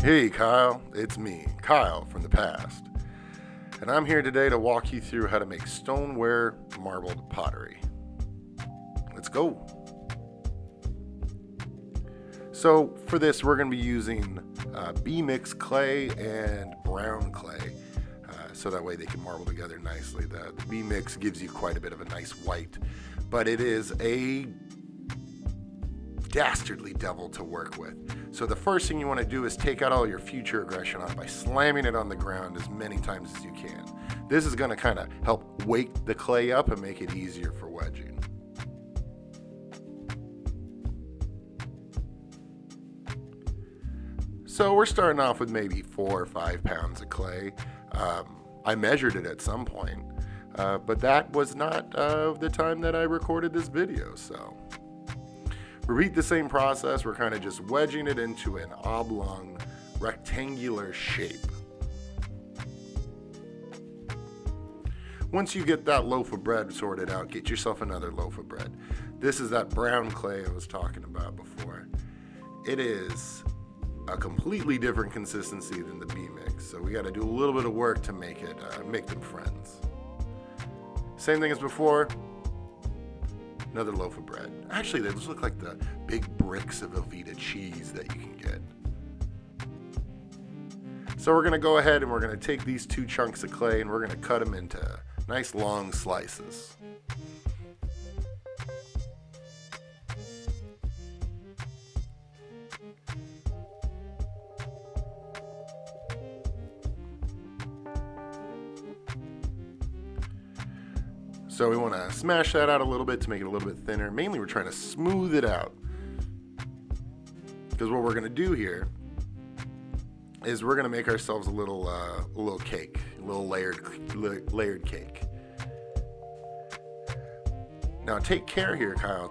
Hey Kyle, it's me, Kyle from the past, and I'm here today to walk you through how to make stoneware marbled pottery. Let's go. So for this we're going to be using B-mix clay and brown clay, so that way they can marble together nicely. The B-mix gives you quite a bit of a nice white, but it is a dastardly devil to work with. So the first thing you want to do is take out all your future aggression on it by slamming it on the ground as many times as you can. This is going to kind of help wake the clay up and make it easier for wedging. So we're starting off with maybe 4 or 5 pounds of clay. I measured it at some point, but that was not the time that I recorded this video, so repeat the same process. We're kind of just wedging it into an oblong, rectangular shape. Once you get that loaf of bread sorted out, get yourself another loaf of bread. This is that brown clay I was talking about before. It is a completely different consistency than the B-mix, so we got to do a little bit of work to make it make them friends. Same thing as before. Another loaf of bread. Actually, they just look like the big bricks of Velveeta cheese that you can get. So we're going to go ahead and we're going to take these 2 chunks of clay and we're going to cut them into nice long slices. So we want to smash that out a little bit to make it a little bit thinner. Mainly we're trying to smooth it out. Because what we're going to do here is we're going to make ourselves a little cake, a little layered cake. Now take care here, Kyle,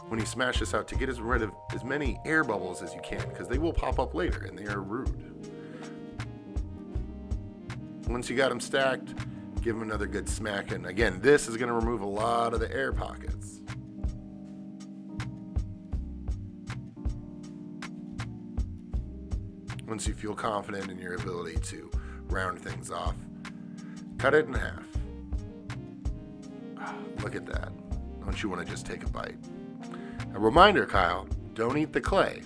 when you smash this out, to get rid of as many air bubbles as you can, because they will pop up later and they are rude. Once you got them stacked, give them another good smack, and again, this is going to remove a lot of the air pockets. Once you feel confident in your ability to round things off, cut it in half. Look at that. Don't you want to just take a bite? A reminder, Kyle, don't eat the clay.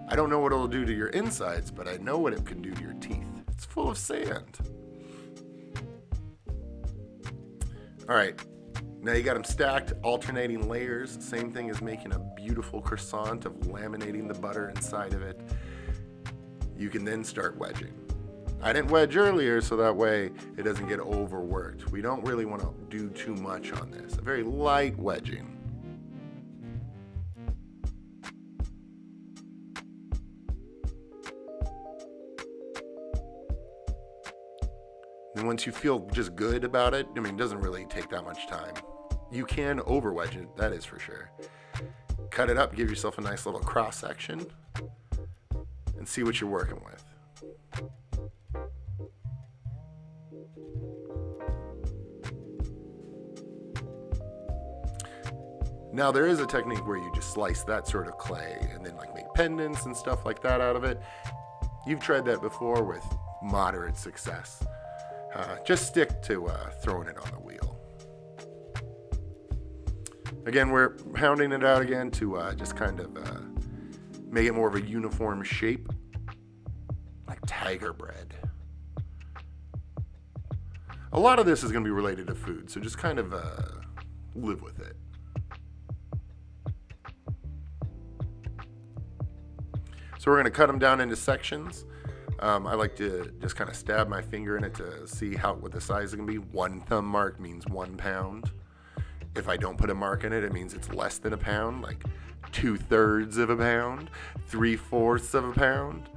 I don't know what it'll do to your insides, but I know what it can do to your teeth. It's full of sand. All right, now you got them stacked, alternating layers. Same thing as making a beautiful croissant of laminating the butter inside of it. You can then start wedging. I didn't wedge earlier, so that way it doesn't get overworked. We don't really want to do too much on this. A very light wedging. And once you feel just good about it, I mean, it doesn't really take that much time. You can over wedge it, that is for sure. Cut it up, give yourself a nice little cross section, and see what you're working with. Now there is a technique where you just slice that sort of clay and then like make pendants and stuff like that out of it. You've tried that before with moderate success. Just stick to throwing it on the wheel. Again, we're pounding it out again to just kind of make it more of a uniform shape, like tiger bread. A lot of this is going to be related to food, so just kind of live with it. So we're going to cut them down into sections. I like to just kind of stab my finger in it to see what the size is going to be. 1 thumb mark means 1 pound. If I don't put a mark in it, it means it's less than a pound, like 2/3 of a pound, 3/4 of a pound.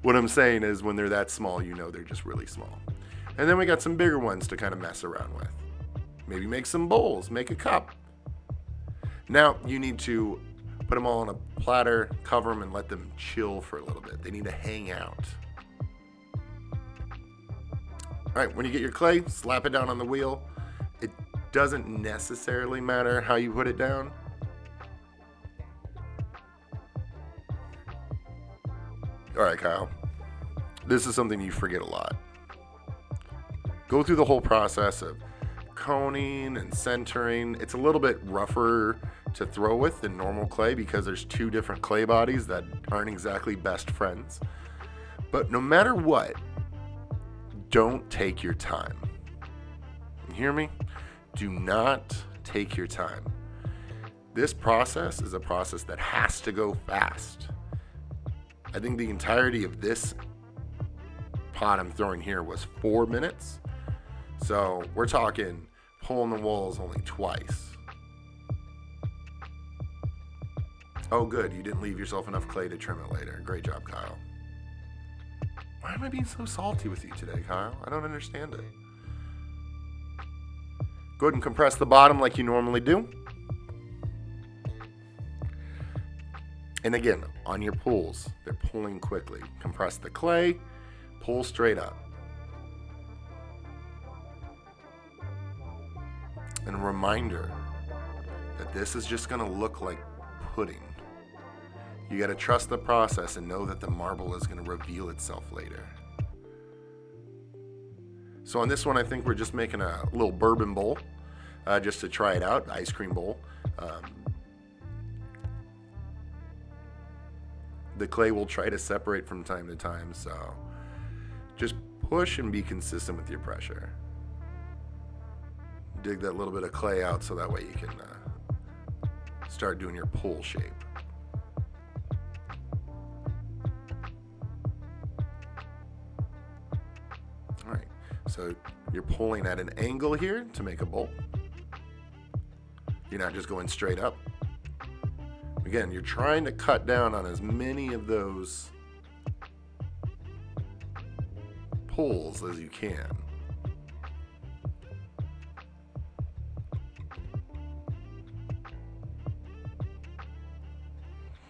What I'm saying is when they're that small, you know they're just really small. And then we got some bigger ones to kind of mess around with. Maybe make some bowls, make a cup. Now you need to put them all on a platter, cover them, and let them chill for a little bit. They need to hang out. All right, when you get your clay, slap it down on the wheel. It doesn't necessarily matter how you put it down. All right, Kyle. This is something you forget a lot. Go through the whole process of coning and centering. It's a little bit rougher to throw with than normal clay because there's two different clay bodies that aren't exactly best friends. But no matter what, don't take your time. You hear me? Do not take your time. This process is a process that has to go fast. I think the entirety of this pot I'm throwing here was 4 minutes. So we're talking pulling the walls only twice. Oh, good. You didn't leave yourself enough clay to trim it later. Great job, Kyle. Why am I being so salty with you today, Kyle? I don't understand it. Go ahead and compress the bottom like you normally do. And again, on your pulls, they're pulling quickly. Compress the clay, pull straight up. And a reminder that this is just going to look like pudding. You got to trust the process and know that the marble is going to reveal itself later. So on this one, I think we're just making a little bourbon bowl just to try it out, ice cream bowl. The clay will try to separate from time to time, so just push and be consistent with your pressure. Dig that little bit of clay out so that way you can start doing your pull shape. All right, so you're pulling at an angle here to make a bowl. You're not just going straight up. Again, you're trying to cut down on as many of those pulls as you can.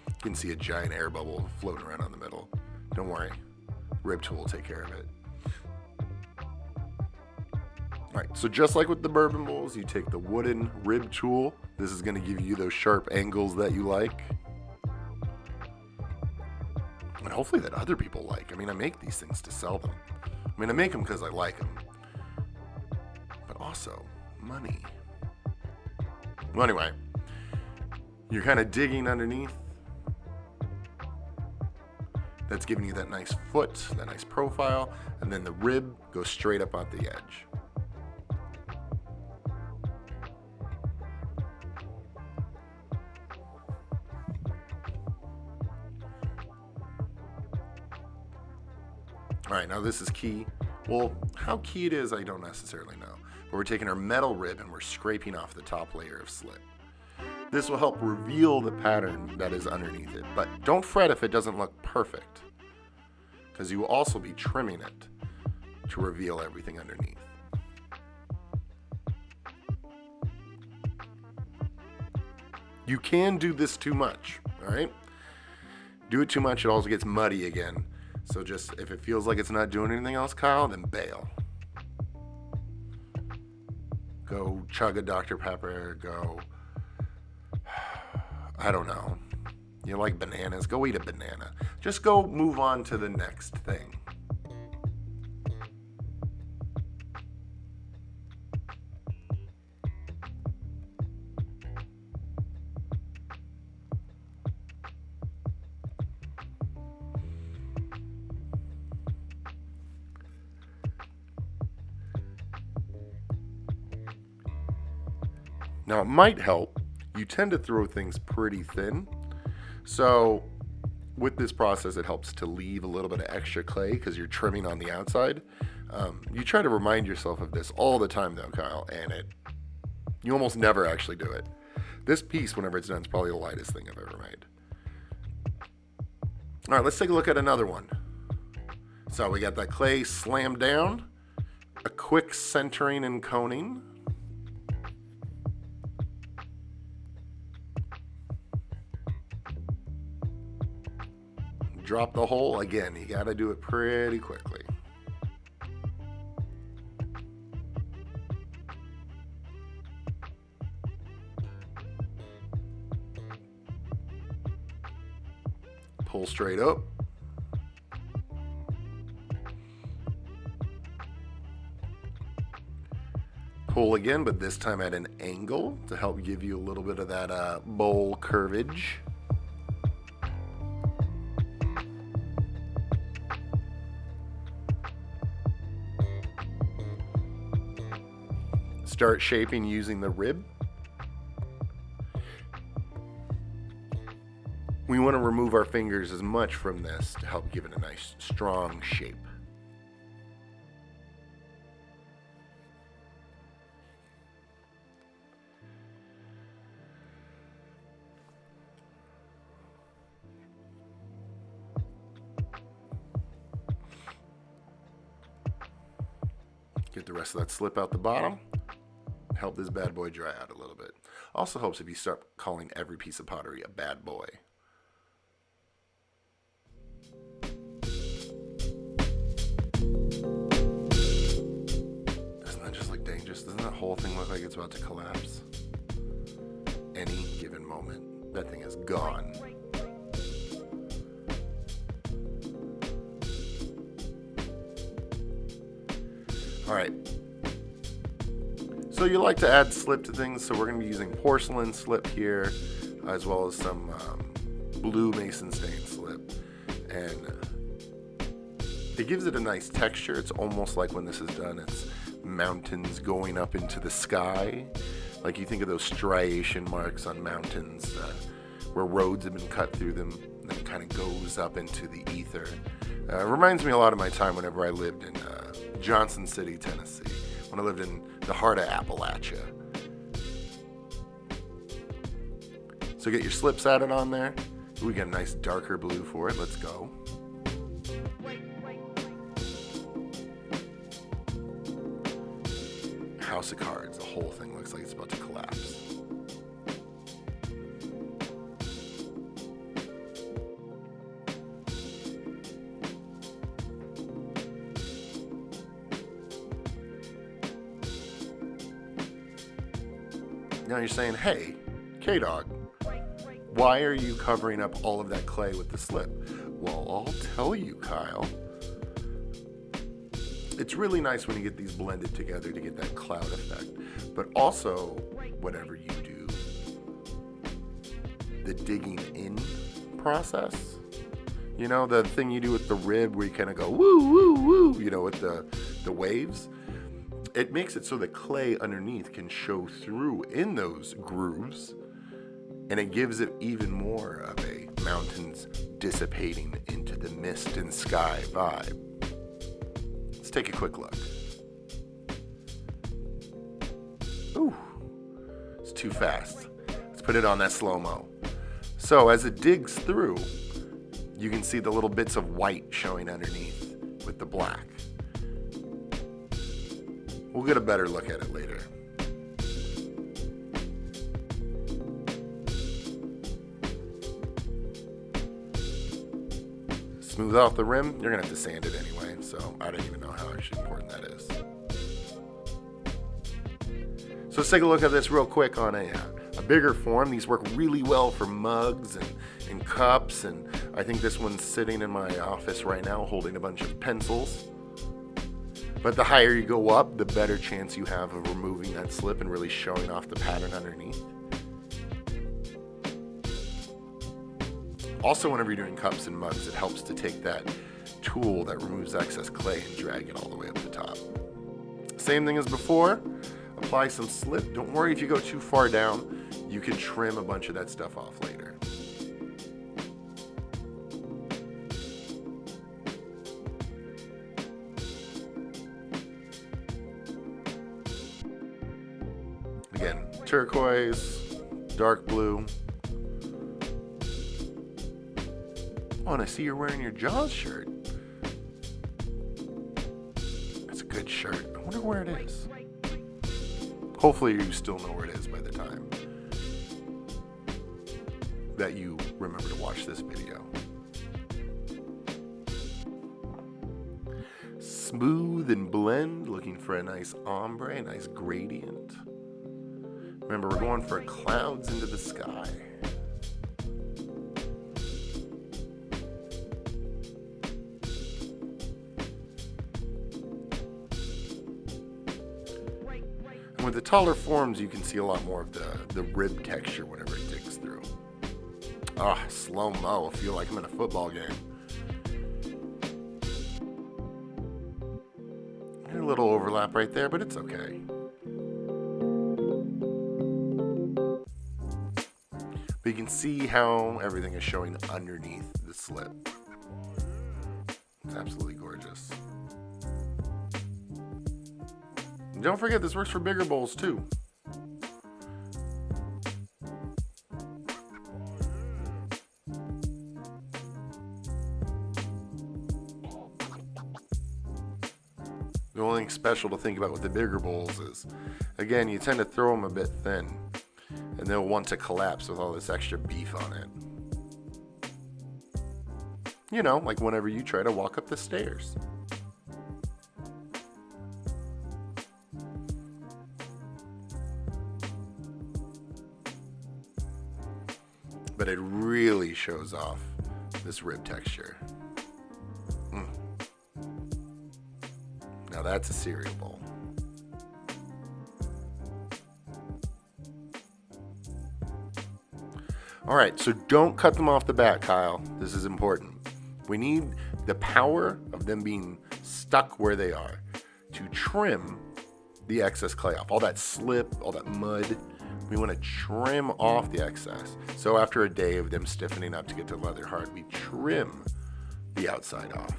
You can see a giant air bubble floating around on the middle. Don't worry, rib tool will take care of it. All right, so just like with the bourbon bowls, you take the wooden rib tool. This is going to give you those sharp angles that you like. And hopefully that other people like. I mean, I make these things to sell them. I mean, I make them because I like them. But also, money. Well, anyway, you're kind of digging underneath. That's giving you that nice foot, that nice profile. And then the rib goes straight up at the edge. All right, now this is key. Well, how key it is, I don't necessarily know. But we're taking our metal rib and we're scraping off the top layer of slit. This will help reveal the pattern that is underneath it. But don't fret if it doesn't look perfect, because you will also be trimming it to reveal everything underneath. You can do this too much, all right? Do it too much, it also gets muddy again. So just, if it feels like it's not doing anything else, Kyle, then bail. Go chug a Dr. Pepper, go, I don't know. You like bananas? Go eat a banana. Just go move on to the next thing. Now, it might help. You tend to throw things pretty thin. So with this process, it helps to leave a little bit of extra clay because you're trimming on the outside. You try to remind yourself of this all the time, though, Kyle, and you almost never actually do it. This piece, whenever it's done, is probably the lightest thing I've ever made. All right, let's take a look at another one. So we got that clay slammed down, a quick centering and coning. Drop the hole. Again, you got to do it pretty quickly. Pull straight up. Pull again, but this time at an angle to help give you a little bit of that bowl curvage. Start shaping using the rib. We want to remove our fingers as much from this to help give it a nice strong shape. Get the rest of that slip out the bottom. Help this bad boy dry out a little bit. Also helps if you start calling every piece of pottery a bad boy. Doesn't that just look dangerous? Doesn't that whole thing look like it's about to collapse? Any given moment, that thing is gone. All right. So you like to add slip to things, so we're going to be using porcelain slip here, as well as some blue mason stain slip. And it gives it a nice texture. It's almost like when this is done, it's mountains going up into the sky. Like you think of those striation marks on mountains where roads have been cut through them, and then it kind of goes up into the ether. It reminds me a lot of my time whenever I lived in Johnson City, Tennessee, when I lived in the heart of Appalachia. So get your slips added on there. We get a nice darker blue for it. Let's go. House of cards. The whole thing looks like it's about to collapse. Now you're saying, hey, K-Dog, why are you covering up all of that clay with the slip? Well, I'll tell you, Kyle. It's really nice when you get these blended together to get that cloud effect. But also, whatever you do, the digging in process, you know, the thing you do with the rib where you kind of go woo, woo, woo, you know, with the waves. It makes it so the clay underneath can show through in those grooves, and it gives it even more of a mountains dissipating into the mist and sky vibe. Let's take a quick look. Ooh, it's too fast. Let's put it on that slow-mo. So as it digs through, you can see the little bits of white showing underneath with the black. We'll get a better look at it later. Smooth off the rim. You're going to have to sand it anyway, so I don't even know how actually important that is. So let's take a look at this real quick on a bigger form. These work really well for mugs and cups, and I think this one's sitting in my office right now holding a bunch of pencils. But the higher you go up, the better chance you have of removing that slip and really showing off the pattern underneath. Also, whenever you're doing cups and mugs, it helps to take that tool that removes excess clay and drag it all the way up the top. Same thing as before, apply some slip. Don't worry if you go too far down, you can trim a bunch of that stuff off later. Again, turquoise, dark blue. Oh, and I see you're wearing your Jaws shirt. That's a good shirt. I wonder where it is. Hopefully you still know where it is by the time that you remember to watch this video. Smooth and blend, looking for a nice ombre, a nice gradient. Remember, we're going for clouds into the sky. with the taller forms, you can see a lot more of the rib texture whenever it digs through. Ah, slow-mo. I feel like I'm in a football game. A little overlap right there, but it's okay. But you can see how everything is showing underneath the slip. It's absolutely gorgeous. And don't forget, this works for bigger bowls too. The only thing special to think about with the bigger bowls is, again, you tend to throw them a bit thin, and they'll want to collapse with all this extra beef on it. You know, like whenever you try to walk up the stairs. But it really shows off this rib texture. Now that's a cereal bowl. All right, so don't cut them off the bat, Kyle. This is important. We need the power of them being stuck where they are to trim the excess clay off. All that slip, all that mud, we want to trim off the excess. So after a day of them stiffening up to get to leather hard, we trim the outside off.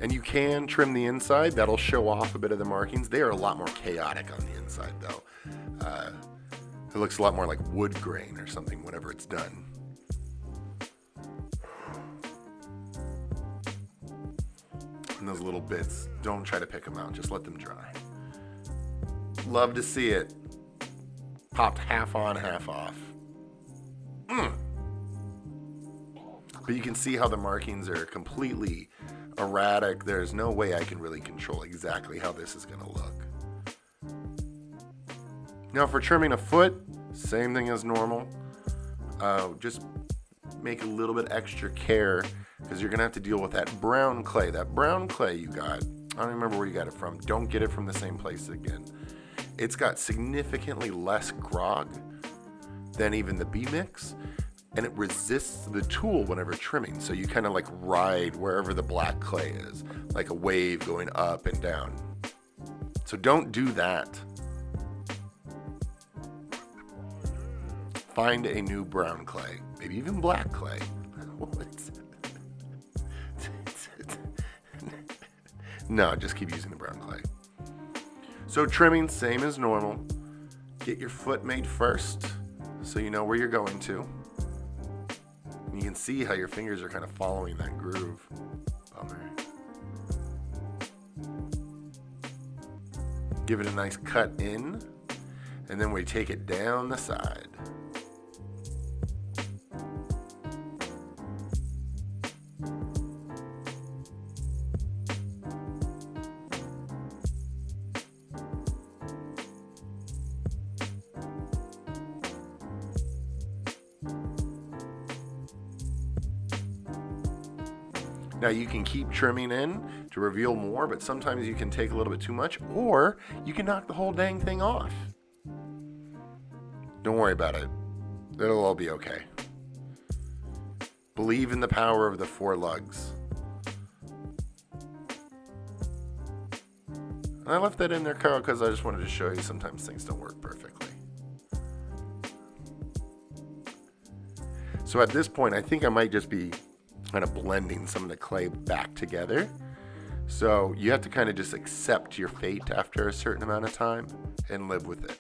And you can trim the inside. That'll show off a bit of the markings. They are a lot more chaotic on the inside, though. It looks a lot more like wood grain or something whenever it's done. And those little bits, don't try to pick them out. Just let them dry. Love to see it. Popped half on, half off. But you can see how the markings are completely erratic. There's no way I can really control exactly how this is going to look. Now for trimming a foot, same thing as normal. Just make a little bit extra care because you're going to have to deal with that brown clay. That brown clay you got, I don't remember where you got it from. Don't get it from the same place again. It's got significantly less grog than even the B-mix. And it resists the tool whenever trimming. So you kind of like ride wherever the black clay is, like a wave going up and down. So don't do that. Find a new brown clay, maybe even black clay. No, just keep using the brown clay. So trimming, same as normal. Get your foot made first so you know where you're going to. You can see how your fingers are kind of following that groove. Bummer. Give it a nice cut in, and then we take it down the side. Now you can keep trimming in to reveal more, but sometimes you can take a little bit too much, or you can knock the whole dang thing off. Don't worry about it. It'll all be okay. Believe in the power of the 4 lugs. And I left that in there, Carl, because I just wanted to show you sometimes things don't work perfectly. So at this point, I think I might just be kind of blending some of the clay back together. So you have to kind of just accept your fate after a certain amount of time and live with it.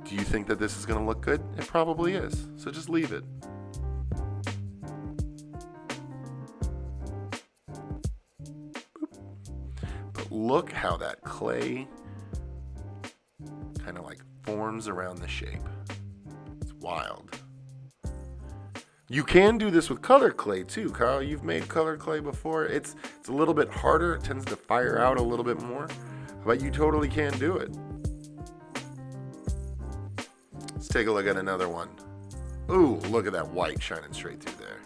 Do you think that this is going to look good? It probably is. So just leave it. But look how that clay kind of like forms around the shape. It's wild. You can do this with colored clay too, Kyle. You've made colored clay before. It's a little bit harder. It tends to fire out a little bit more, but you totally can do it. Let's take a look at another one. Ooh, look at that white shining straight through there.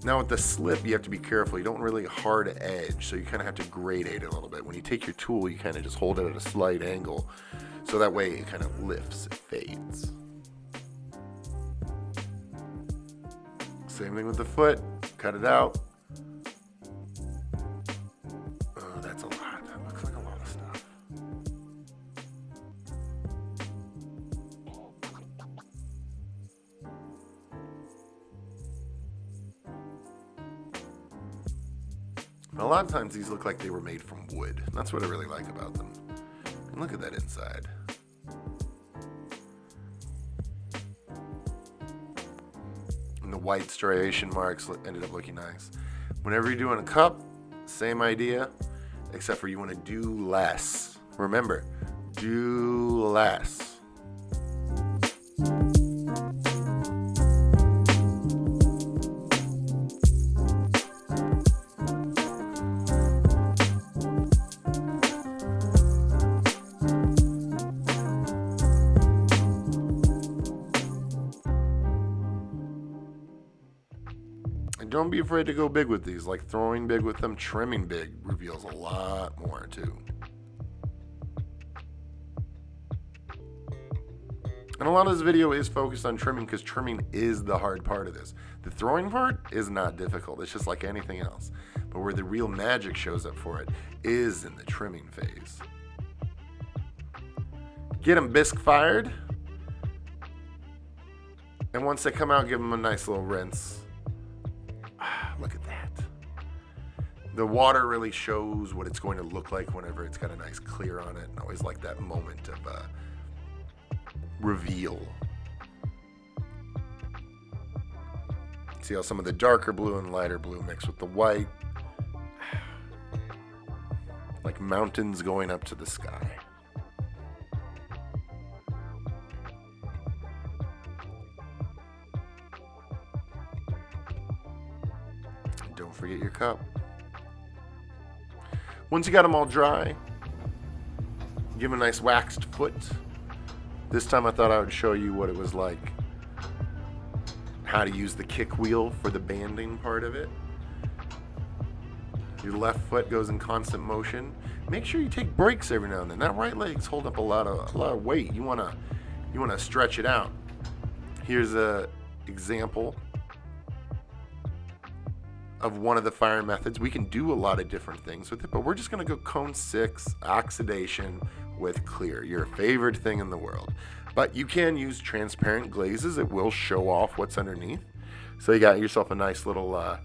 Now with the slip, you have to be careful. You don't really hard edge, so you kind of have to gradate it a little bit. When you take your tool, you kind of just hold it at a slight angle, so that way it kind of lifts, it fades. Same thing with the foot. Cut it out. Oh, that's a lot. That looks like a lot of stuff. A lot of times these look like they were made from wood. That's what I really like about them. And look at that inside. And the white striation marks ended up looking nice. Whenever you're doing a cup, same idea, except for you want to do less. Remember, do less. And don't be afraid to go big with these, like throwing big with them. Trimming big reveals a lot more too. And a lot of this video is focused on trimming because trimming is the hard part of this. The throwing part is not difficult. It's just like anything else. But where the real magic shows up for it is in the trimming phase. Get them bisque fired. And once they come out, give them a nice little rinse. Look at that. The water really shows what it's going to look like whenever it's got a nice clear on it. And I always like that moment of reveal. See how some of the darker blue and lighter blue mix with the white. Like mountains going up to the sky. Don't forget your cup. Once you got them all dry, give them a nice waxed foot. This time I thought I would show you what it was like, how to use the kick wheel for the banding part of it. Your left foot goes in constant motion. Make sure you take breaks every now and then. That right leg's holding up a lot of weight. You wanna stretch it out. Here's a example of one of the fire methods. We can do a lot of different things with it, but we're just going to go cone 6 oxidation with clear, your favorite thing in the world. But you can use transparent glazes. It will show off what's underneath. So you got yourself a nice little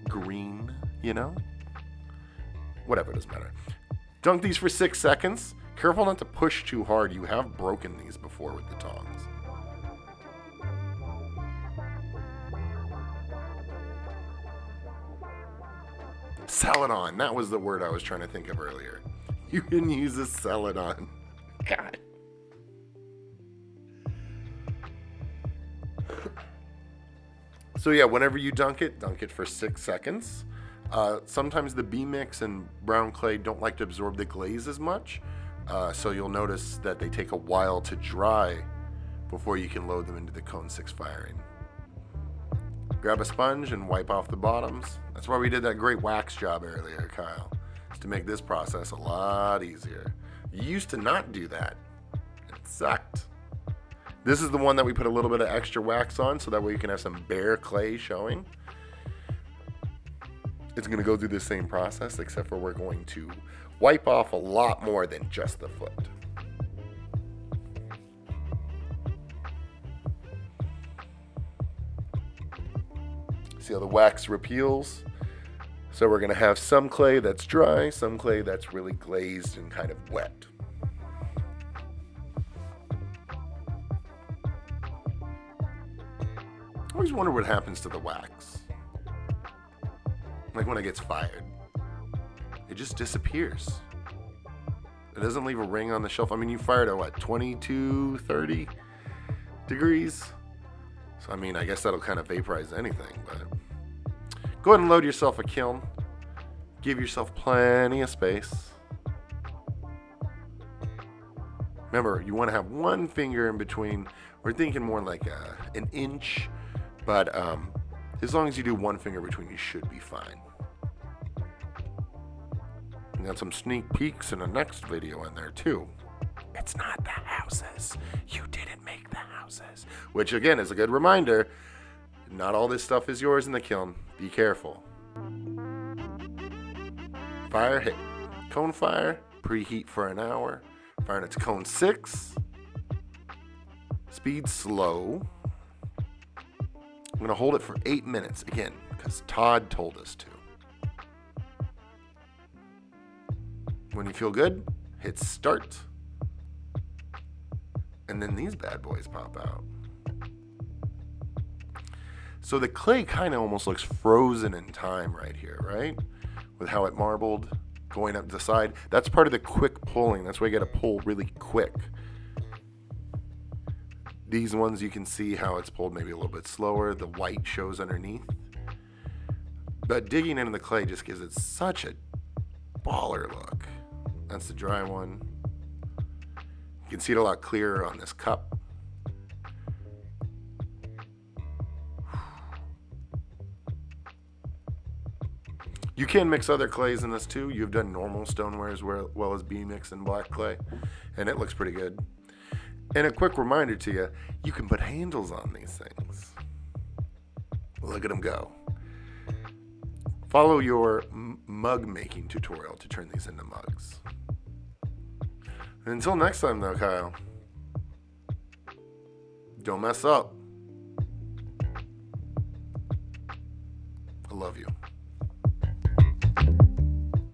green, you know, whatever, it doesn't matter. Dunk these for 6 seconds. Careful not to push too hard. You have broken these before with the tongs. Celadon, that was the word I was trying to think of earlier. You can use a Celadon. God. So yeah, whenever you dunk it for 6 seconds. Sometimes the B mix and brown clay don't like to absorb the glaze as much. So you'll notice that they take a while to dry before you can load them into the cone 6 firing. Grab a sponge and wipe off the bottoms. That's why we did that great wax job earlier, Kyle. It's to make this process a lot easier. You used to not do that. It sucked. This is the one that we put a little bit of extra wax on so that way you can have some bare clay showing. It's going to go through the same process, except for we're going to wipe off a lot more than just the foot. See how the wax repeals? So we're going to have some clay that's dry, some clay that's really glazed and kind of wet. I always wonder what happens to the wax. Like when it gets fired. It just disappears. It doesn't leave a ring on the shelf. I mean, you fired at what, 22, 30 degrees? So, I mean, I guess that'll kind of vaporize anything, but go ahead and load yourself a kiln. Give yourself plenty of space. Remember, you want to have one finger in between. We're thinking more like an inch, but as long as you do one finger between, you should be fine. And got some sneak peeks in the next video in there too. It's not the houses. You didn't make the houses. Which again is a good reminder. Not all this stuff is yours in the kiln. Be careful. Fire hit. Cone fire. Preheat for an hour. Firing it to cone 6. Speed slow. I'm going to hold it for 8 minutes. Again, because Todd told us to. When you feel good, hit start. And then these bad boys pop out. So the clay kind of almost looks frozen in time right here, right? With how it marbled going up the side. That's part of the quick pulling. That's why you got to pull really quick. These ones you can see how it's pulled maybe a little bit slower. The white shows underneath. But digging into the clay just gives it such a baller look. That's the dry one. You can see it a lot clearer on this cup. You can mix other clays in this too. You've done normal stoneware as well as B-mix and black clay, and it looks pretty good. And a quick reminder to you, you can put handles on these things. Look at them go. Follow your mug making tutorial to turn these into mugs. And until next time though, Kyle, don't mess up. I love you.